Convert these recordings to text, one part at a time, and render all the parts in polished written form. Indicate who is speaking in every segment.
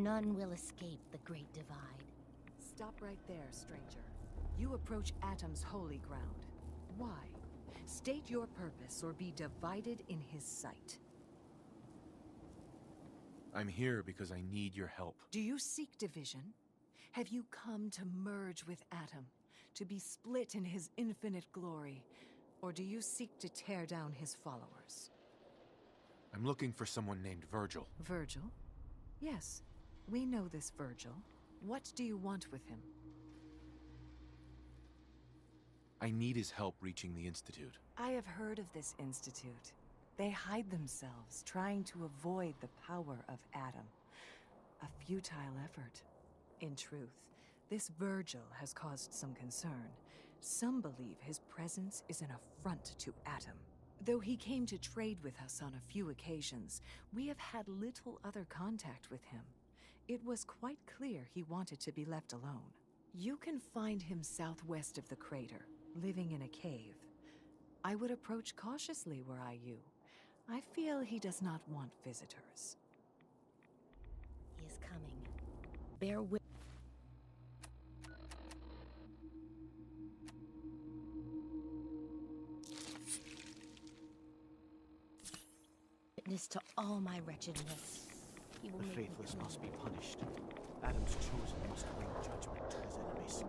Speaker 1: None will escape the Great Divide.
Speaker 2: Stop right there, stranger. You approach Atom's holy ground. Why? State your purpose or be divided in his sight.
Speaker 3: I'm here because I need your help.
Speaker 2: Do you seek division? Have you come to merge with Atom, to be split in his infinite glory? Or do you seek to tear down his followers?
Speaker 3: I'm looking for someone named Virgil.
Speaker 2: Virgil? Yes, we know this Virgil. What do you want with him?
Speaker 3: I need his help reaching the Institute.
Speaker 2: I have heard of this institute. They hide themselves, trying to avoid the power of Atom. A futile effort. In truth, this Virgil has caused some concern. Some believe his presence is an affront to Atom. Though he came to trade with us on a few occasions, we have had little other contact with him. It was quite clear he wanted to be left alone. You can find him southwest of the crater, living in a cave. I would approach cautiously were I you. I feel he does not want visitors.
Speaker 1: He is coming. Bear witness to all my wretchedness. He will
Speaker 4: The
Speaker 1: make me
Speaker 4: faithless
Speaker 1: clean.
Speaker 4: must be punished. Adam's chosen must bring judgment to his enemies.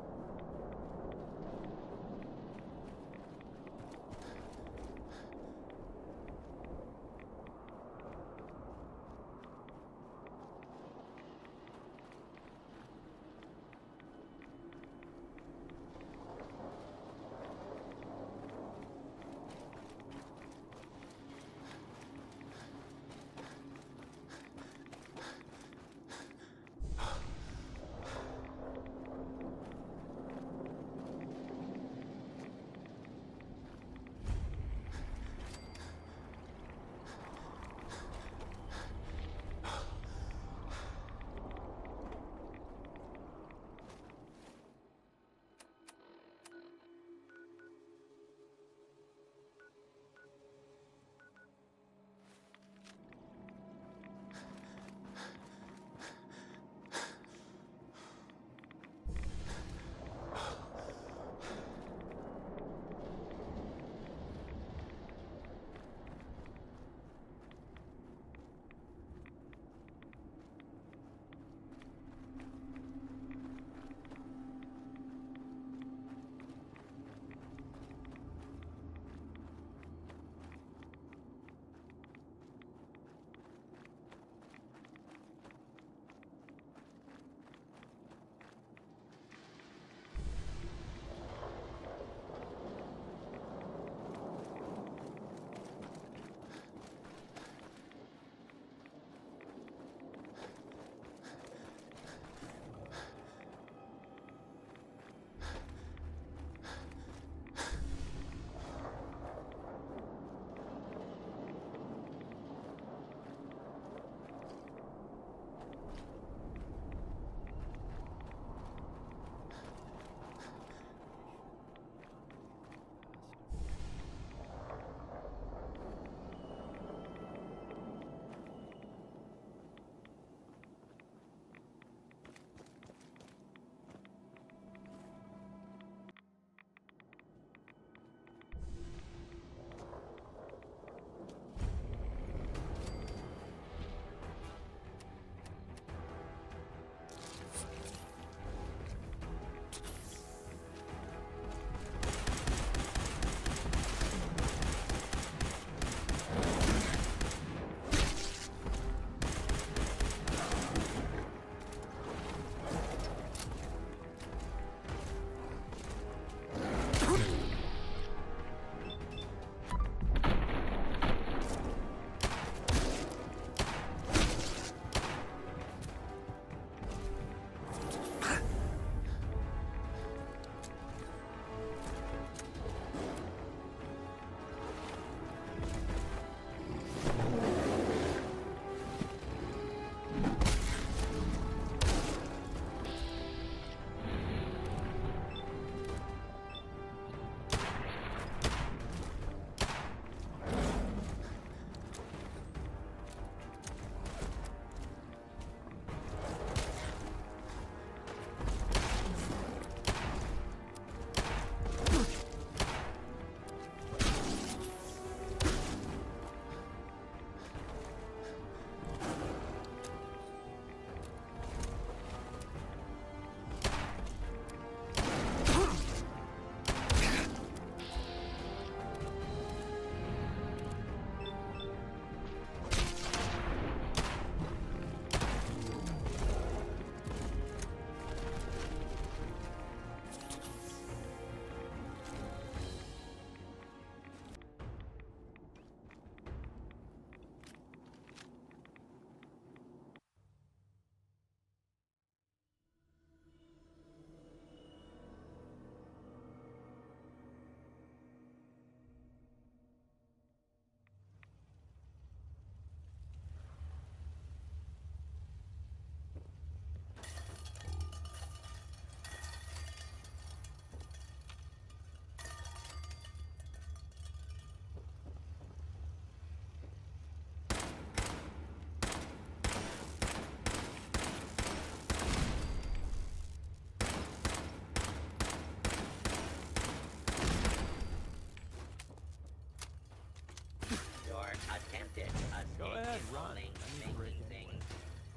Speaker 4: run.
Speaker 5: only
Speaker 4: I need a break
Speaker 5: making
Speaker 4: anyway.
Speaker 5: things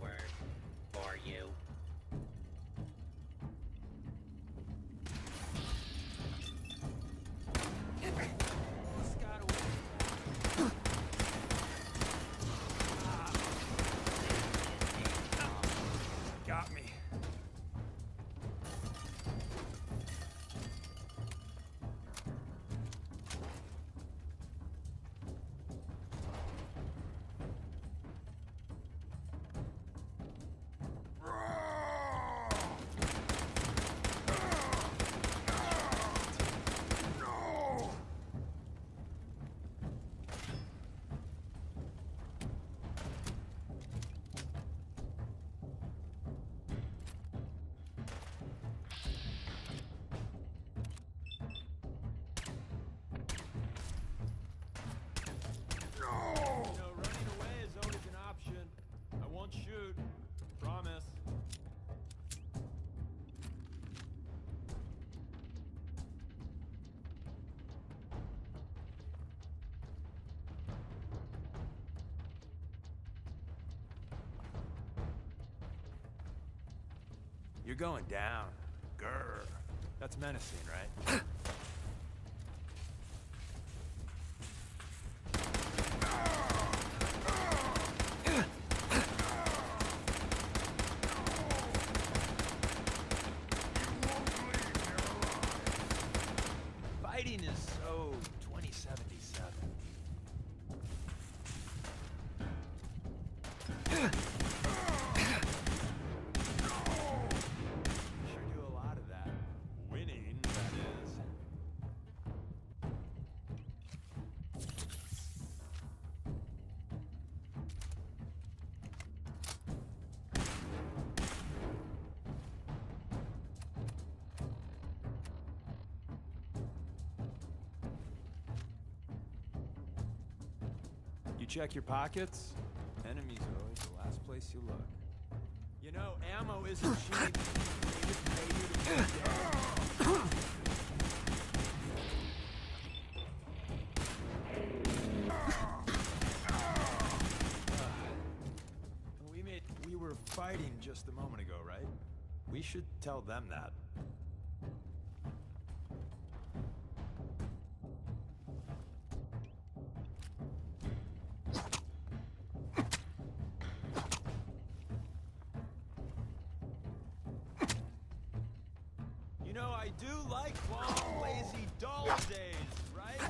Speaker 5: worse for you.
Speaker 4: Got me. Running away is always an option. I won't shoot. Promise. You're going down. Grr. That's menacing, right? Fighting is so 2077. Sure do a lot of that. Winning, that is. You check your pockets? Enemies are always the last place you look. You know, ammo isn't cheap. They just pay you to be dead. We were fighting just a moment ago, right? We should tell them that. You know, I do like long, lazy, dull days, right?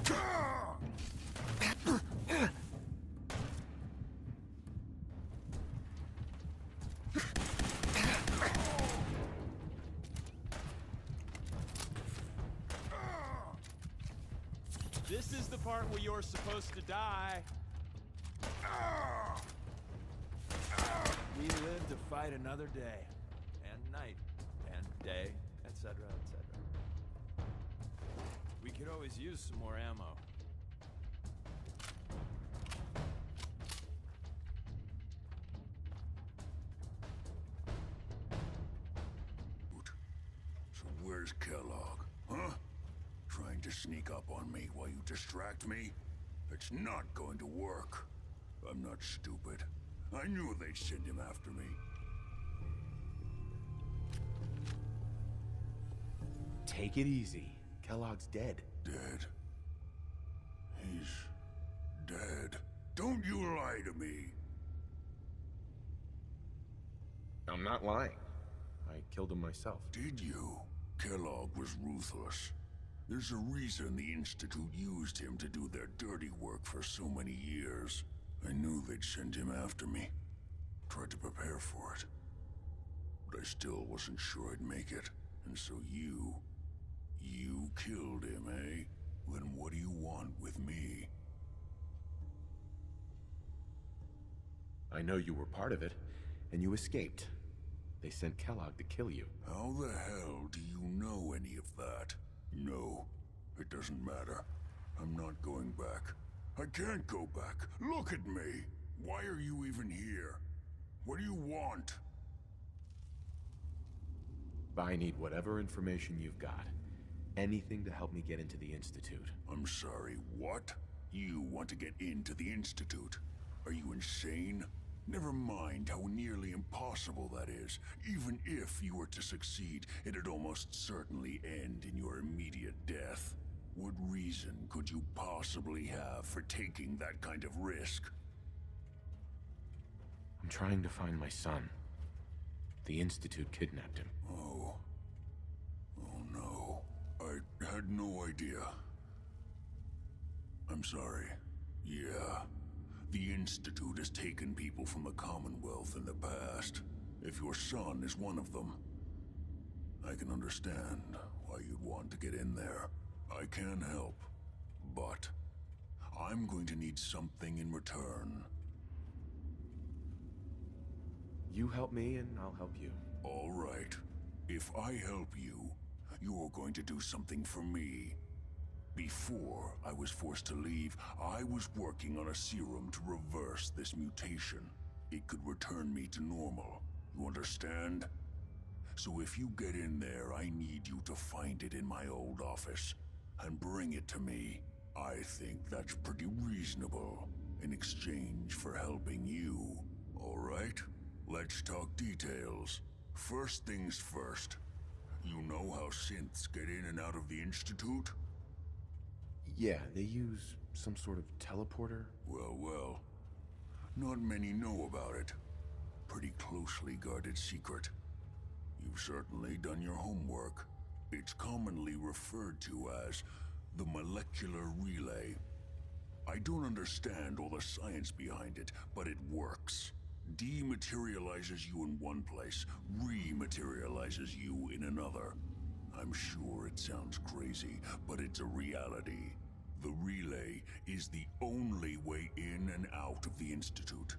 Speaker 4: This is the part where you're supposed to die. We live to fight another day, and night, and day, etc., etc. We could always use some more ammo.
Speaker 6: So where's Kellogg, huh? Trying to sneak up on me while you distract me? It's not going to work. I'm not stupid. I knew they'd send him after me.
Speaker 3: Take it easy. Kellogg's dead.
Speaker 6: Dead. He's dead. Don't you lie to me.
Speaker 3: I'm not lying. I killed him myself.
Speaker 6: Did you? Kellogg was ruthless. There's a reason the Institute used him to do their dirty work for so many years. I knew they'd send him after me. Tried to prepare for it. But I still wasn't sure I'd make it. And so you killed him, eh? Then what do you want with me?
Speaker 3: I know you were part of it, and you escaped. They sent Kellogg to kill you.
Speaker 6: How the hell do you know any of that? No, it doesn't matter. I'm not going back. I can't go back. Look at me! Why are you even here? What do you want?
Speaker 3: I need whatever information you've got. Anything to help me get into the Institute.
Speaker 6: I'm sorry, what? You want to get into the Institute? Are you insane? Never mind how nearly impossible that is. Even if you were to succeed, it'd almost certainly end in your immediate death. What reason could you possibly have for taking that kind of risk?
Speaker 3: I'm trying to find my son. The Institute kidnapped him.
Speaker 6: Oh. Oh no. I had no idea. I'm sorry. Yeah. The Institute has taken people from the Commonwealth in the past. If your son is one of them, I can understand why you'd want to get in there. I can help, but I'm going to need something in return.
Speaker 3: You help me and I'll help you.
Speaker 6: All right. If I help you, you're going to do something for me. Before I was forced to leave, I was working on a serum to reverse this mutation. It could return me to normal. You understand? So if you get in there, I need you to find it in my old office and bring it to me. I think that's pretty reasonable in exchange for helping you. All right? Let's talk details. First things first. You know how synths get in and out of the Institute?
Speaker 3: Yeah, they use some sort of teleporter.
Speaker 6: Well. Not many know about it. Pretty closely guarded secret. You've certainly done your homework. It's commonly referred to as the molecular relay. I don't understand all the science behind it, but it works. Dematerializes you in one place, rematerializes you in another. I'm sure it sounds crazy, but it's a reality. The relay is the only way in and out of the Institute.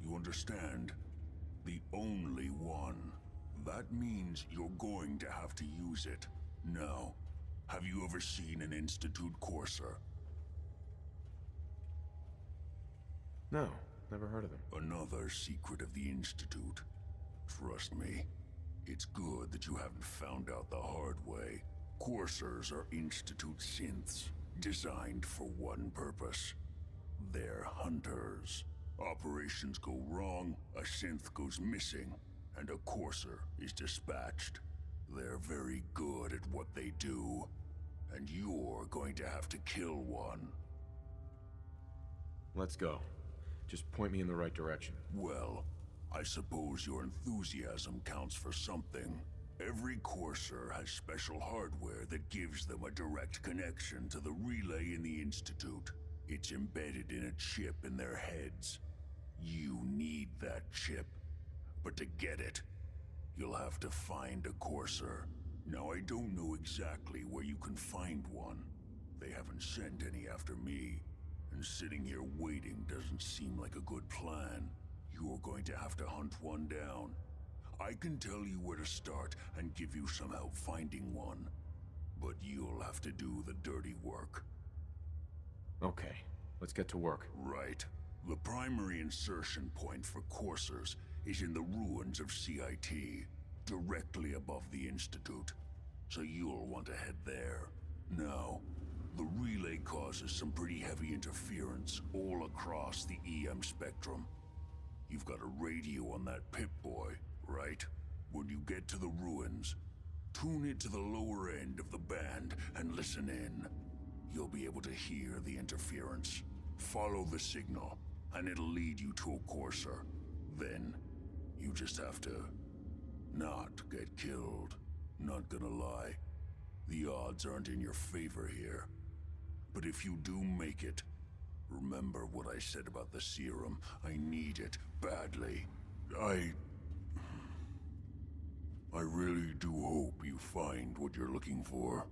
Speaker 6: You understand? The only one. That means you're going to have to use it. Now, have you ever seen an Institute courser?
Speaker 3: No, never heard of them.
Speaker 6: Another secret of the Institute. Trust me, it's good that you haven't found out the hard way. Coursers are Institute synths, designed for one purpose. They're hunters. Operations go wrong, a synth goes missing, and a courser is dispatched. They're very good at what they do, and you're going to have to kill one.
Speaker 3: Let's go. Just point me in the right direction.
Speaker 6: Well, I suppose your enthusiasm counts for something. Every courser has special hardware that gives them a direct connection to the relay in the Institute. It's embedded in a chip in their heads. You need that chip. But to get it, you'll have to find a courser. Now, I don't know exactly where you can find one. They haven't sent any after me. And sitting here waiting doesn't seem like a good plan. You're going to have to hunt one down. I can tell you where to start and give you some help finding one. But you'll have to do the dirty work.
Speaker 3: Okay, let's get to work.
Speaker 6: Right. The primary insertion point for coursers is in the ruins of CIT, directly above the Institute. So you'll want to head there. Now, the relay causes some pretty heavy interference all across the EM spectrum. You've got a radio on that Pip-Boy, right? When you get to the ruins, tune it to the lower end of the band and listen in. You'll be able to hear the interference. Follow the signal, and it'll lead you to a courser. Then, you just have to not get killed. Not gonna lie, the odds aren't in your favor here. But if you do make it, remember what I said about the serum. I need it badly. I really do hope you find what you're looking for.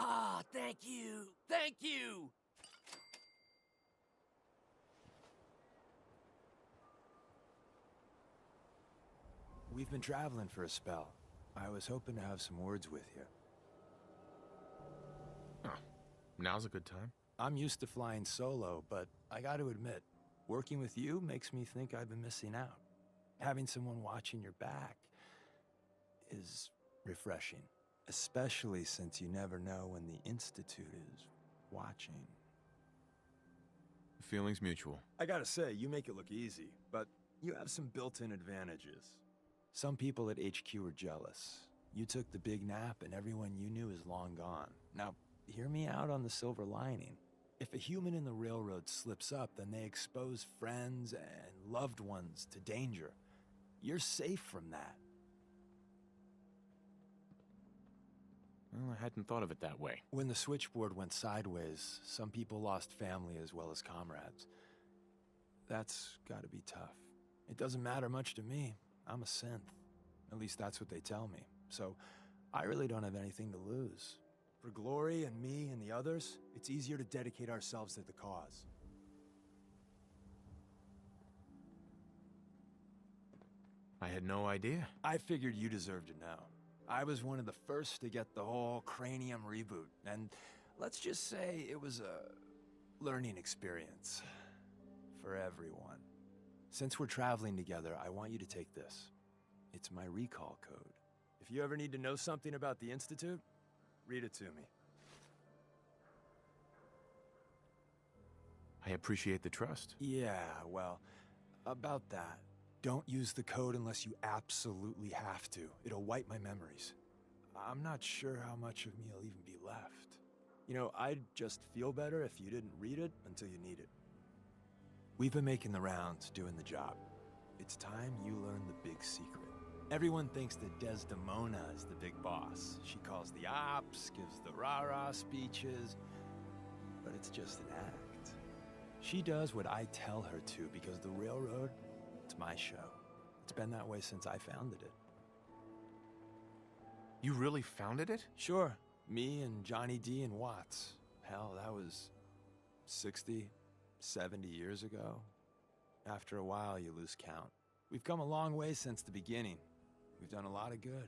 Speaker 4: Ah, thank you! Thank you! We've been traveling for a spell. I was hoping to have some words with you.
Speaker 3: Now's a good time.
Speaker 4: I'm used to flying solo, but I gotta admit, Working with you makes me think I've been missing out. Having someone watching your back is refreshing, especially since you never know when the Institute is watching.
Speaker 3: The feeling's mutual.
Speaker 4: I gotta say, you make it look easy, but you have some built-in advantages. Some people at HQ are jealous. You took the big nap and everyone you knew is long gone. Now, hear me out on the silver lining. If a human in the railroad slips up, then they expose friends and loved ones to danger. You're safe from that.
Speaker 3: Well, I hadn't thought of it that way.
Speaker 4: When the switchboard went sideways, some people lost family as well as comrades. That's gotta be tough. It doesn't matter much to me. I'm a synth. At least that's what they tell me. So, I really don't have anything to lose. For Glory and me and the others, it's easier to dedicate ourselves to the cause.
Speaker 3: I had no idea.
Speaker 4: I figured you deserved to know. I was one of the first to get the whole cranium reboot, and let's just say it was a learning experience for everyone. Since we're traveling together, I want you to take this. It's my recall code. If you ever need to know something about the Institute, read it to me.
Speaker 3: I appreciate the trust.
Speaker 4: Yeah, well, about that. Don't use the code unless you absolutely have to. It'll wipe my memories. I'm not sure how much of me will even be left. You know, I'd just feel better if you didn't read it until you need it. We've been making the rounds, doing the job. It's time you learn the big secret. Everyone thinks that Desdemona is the big boss. She calls the ops, gives the rah-rah speeches, but it's just an act. She does what I tell her to because the railroad, it's my show. It's been that way since I founded it.
Speaker 3: You really founded it?
Speaker 4: Sure, me and Johnny D and Watts. Hell, that was 60, 70 years ago. After a while, you lose count. We've come a long way since the beginning. We've done a lot of good,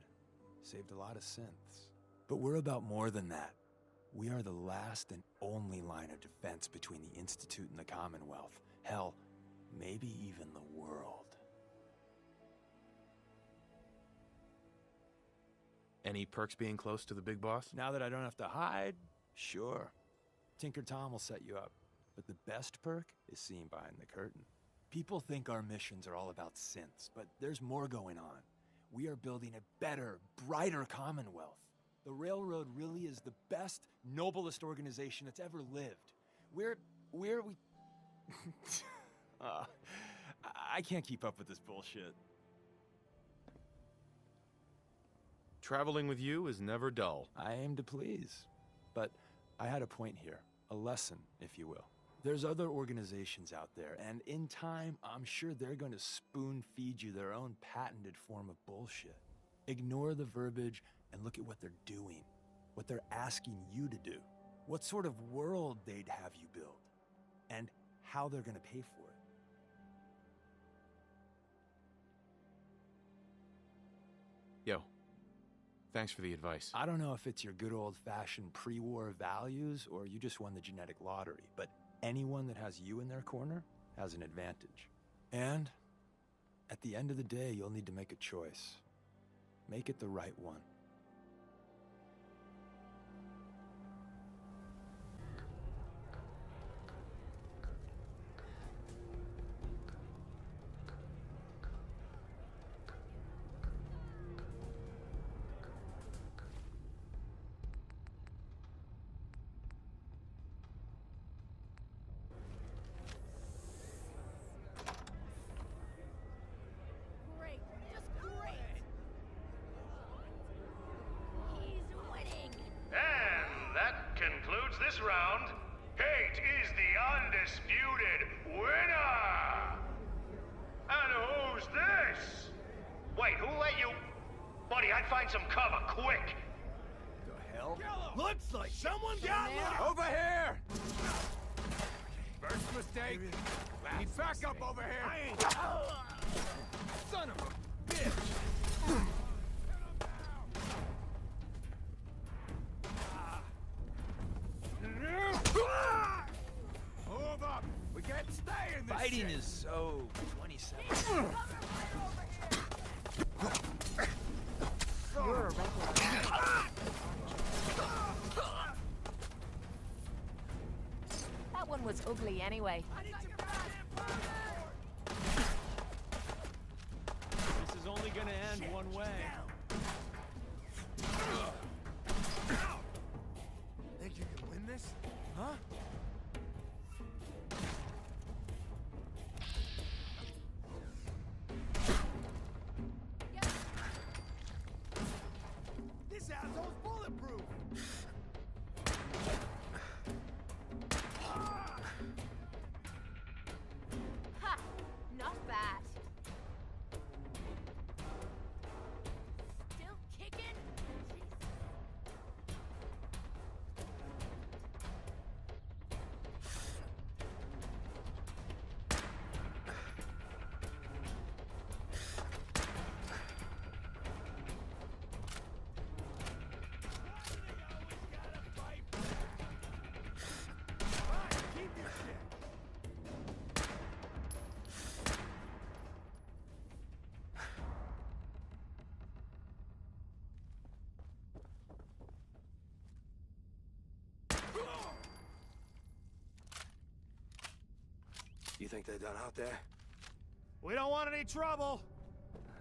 Speaker 4: saved a lot of synths. But we're about more than that. We are the last and only line of defense between the Institute and the Commonwealth. Hell, maybe even the world.
Speaker 3: Any perks being close to the big boss?
Speaker 4: Now that I don't have to hide, sure. Tinker Tom will set you up. But the best perk is seeing behind the curtain. People think our missions are all about synths, but there's more going on. We are building a better, brighter Commonwealth. The Railroad really is the best, noblest organization that's ever lived. I can't keep up with this bullshit.
Speaker 3: Traveling with you is never dull.
Speaker 4: I aim to please. But I had a point here. A lesson, if you will. There's other organizations out there, and in time, I'm sure they're going to spoon-feed you their own patented form of bullshit. Ignore the verbiage and look at what they're doing, what they're asking you to do, what sort of world they'd have you build, and how they're going to pay for it.
Speaker 3: Yo, thanks for the advice.
Speaker 4: I don't know if it's your good old-fashioned pre-war values or you just won the genetic lottery, but anyone that has you in their corner has an advantage. And at the end of the day, you'll need to make a choice. Make it the right one.
Speaker 1: Great, just great. He's winning.
Speaker 7: And that concludes this round. Kate is the undisputed winner! And who's this? Wait, who let you... Buddy, I'd find some cover, quick!
Speaker 4: The hell?
Speaker 7: Looks like someone got
Speaker 4: Over here!
Speaker 7: First mistake. Need backup over here.
Speaker 4: Son of a bitch!
Speaker 7: Move up. We can't stay in
Speaker 4: Fighting is so 27.
Speaker 2: You're a regular. That one was ugly anyway.
Speaker 4: This is only gonna end one way. Think you can win this? Huh? This asshole's bulletproof!
Speaker 1: Ha! Not bad. Still kicking?
Speaker 8: You think they're done out there?
Speaker 4: We don't want any trouble!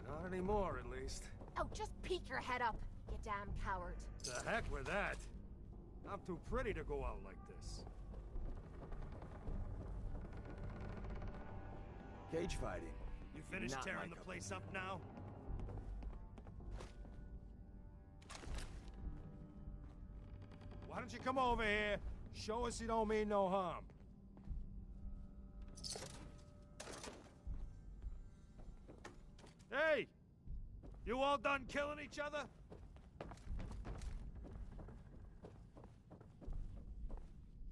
Speaker 4: Not anymore, at least.
Speaker 1: Oh, just peek your head up, you damn coward.
Speaker 4: The heck with that. I'm too pretty to go out like this.
Speaker 8: Cage fighting.
Speaker 4: You finished
Speaker 8: Not my
Speaker 4: tearing the
Speaker 8: cup of
Speaker 4: place
Speaker 8: tea.
Speaker 4: up now? Why don't you come over here? Show us you don't mean no harm. Hey! You all done killing each other?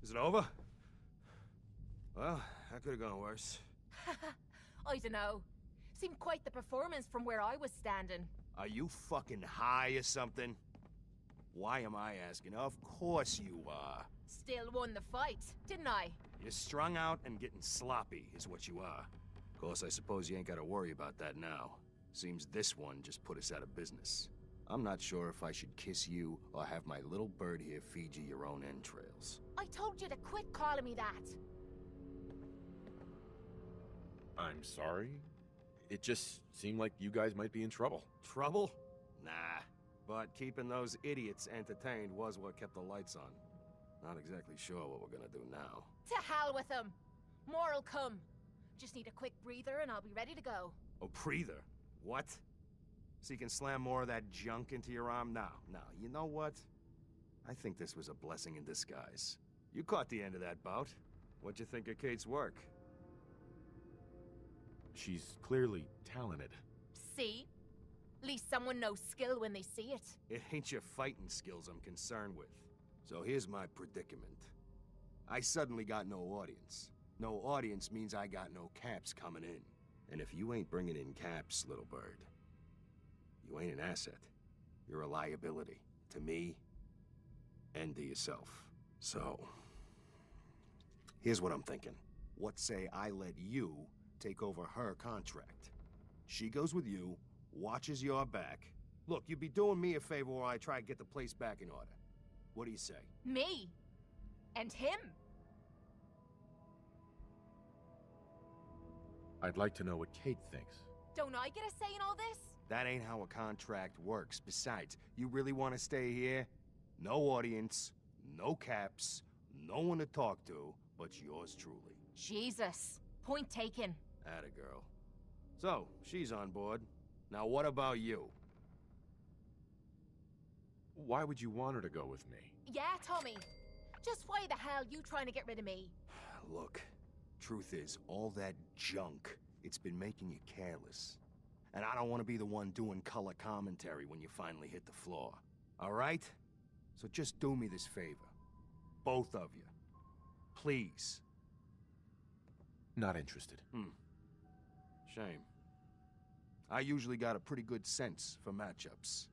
Speaker 4: Is it over? Well, that could have gone worse.
Speaker 1: I dunno. Seemed quite the performance from where I was standing.
Speaker 4: Are you fucking high or something? Why am I asking? Of course you are.
Speaker 1: Still won the fight, didn't I?
Speaker 4: You're strung out and getting sloppy, is what you are. Of course, I suppose you ain't gotta worry about that now. Seems this one just put us out of business. I'm not sure if I should kiss you or have my little bird here feed you your own entrails.
Speaker 1: I told you to quit calling me that.
Speaker 3: I'm sorry. It just seemed like you guys might be in trouble.
Speaker 4: Trouble? Nah. But keeping those idiots entertained was what kept the lights on. Not exactly sure what we're gonna do now.
Speaker 1: To hell with them. More'll come. Just need a quick breather and I'll be ready to go.
Speaker 4: A breather? What? So you can slam more of that junk into your arm? No, you know what? I think this was a blessing in disguise. You caught the end of that bout. What'd you think of Kate's work?
Speaker 3: She's clearly talented.
Speaker 1: See? At least someone knows skill when they see it.
Speaker 4: It ain't your fighting skills I'm concerned with. So here's my predicament. I suddenly got no audience. No audience means I got no caps coming in. And if you ain't bringing in caps, little bird, you ain't an asset. You're a liability. To me, and to yourself. So, here's what I'm thinking. What say I let you take over her contract? She goes with you, watches your back. Look, you'd be doing me a favor while I try to get the place back in order. What do you say?
Speaker 1: Me? And him?
Speaker 3: I'd like to know what Kate thinks.
Speaker 1: Don't I get a say in all this?
Speaker 4: That ain't how a contract works. Besides, you really want to stay here? No audience, no caps, no one to talk to, but yours truly.
Speaker 1: Jesus. Point taken.
Speaker 4: Atta girl. So, she's on board. Now what about you?
Speaker 3: Why would you want her to go with me?
Speaker 1: Yeah, Tommy. Just why the hell you trying to get rid of me?
Speaker 4: Look, truth is, all that junk, it's been making you careless. And I don't want to be the one doing color commentary when you finally hit the floor. All right? So just do me this favor. Both of you. Please.
Speaker 3: Not interested.
Speaker 4: Shame. I usually got a pretty good sense for matchups.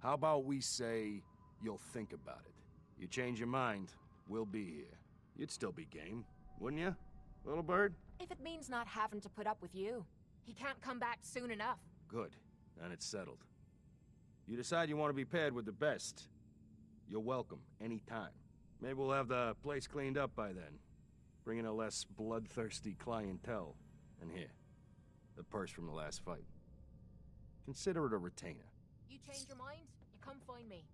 Speaker 4: How about we say you'll think about it? You change your mind, we'll be here. You'd still be game, wouldn't you, little bird?
Speaker 1: If it means not having to put up with you. He can't come back soon enough.
Speaker 9: Good. Then it's settled. You decide you want to be paired with the best. You're welcome, anytime. Maybe we'll have the place cleaned up by then. Bring in a less bloodthirsty clientele. And here, the purse from the last fight. Consider it a retainer.
Speaker 1: You change your mind, you come find me.